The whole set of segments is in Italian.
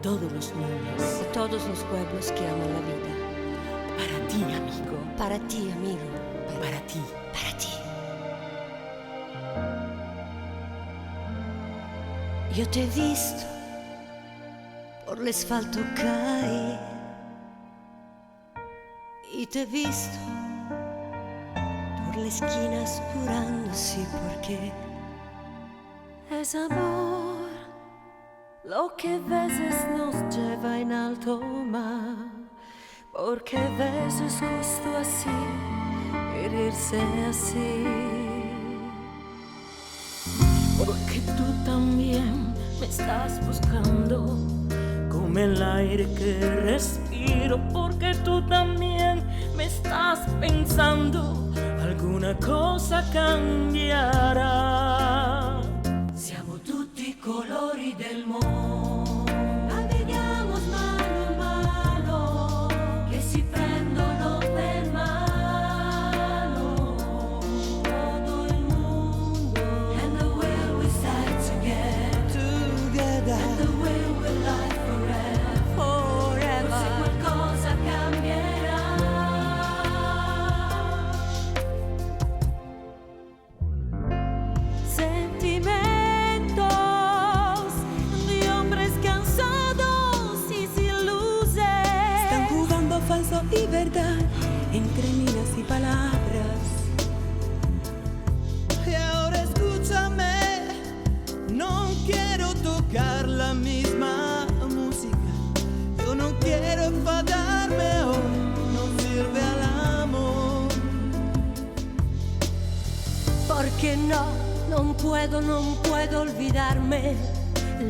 todos los niños, a todos los pueblos que aman la vida. para ti, amigo, Para ti, amigo. para ti. Para ti. Yo te he visto por el asfalto caer y te he visto por la esquina apurando, sí, porque es amor lo que veces nos lleva en alto mar, porque veces justo así quererse así. Porque tú también me estás buscando como el aire que respiro. Porque tú también me estás pensando, alguna cosa cambierà. Siamo tutti colori del mondo, navighiamo mano a mano, che si prendono per mano todo il mondo. And the way we start together, and the way we live forever, se qualcosa cambierà. Sentimientos de hombres cansados y sin luces Están jugando falso y verdad entre minas y palabras. Y ahora escúchame, no quiero tocar la misma música. Yo no quiero enfadarme hoy, no sirve al amor. porque no puedo olvidarme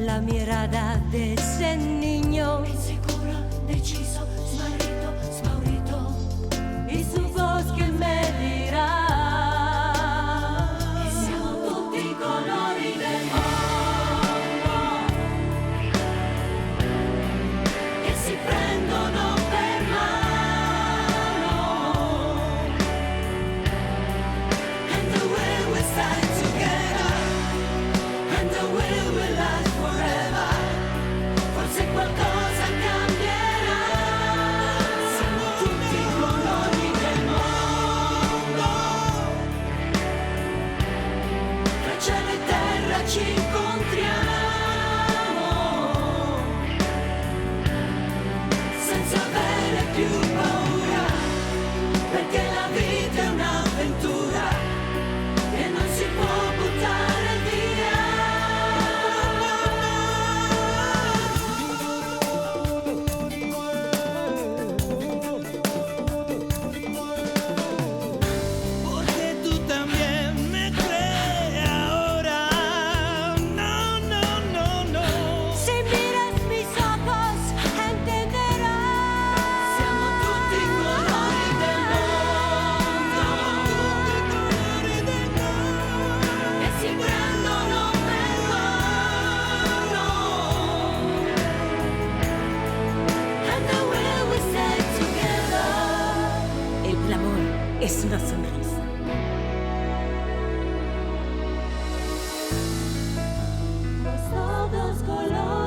la mirada de ese niño inseguro, deciso, smarrito, smaurito, y su voz que me dirá que siamo tutti i colori del mondo, che si prendono per mano, and the way we stand together, and the way we last forever, forse qualcosa cambierà. Siamo tutti i colori del mondo, tra cielo e terra ci incontriamo, senza avere più paura, perché la vita è un'avventura che non si può buttare via. Porque tú también me crees ahora. No, no, no, no. Si miras mis ojos entenderás. Siamo tutti i colori del mondo, che si prendono per mano, and the way we stay together. El amor es una sonrisa. Todos colores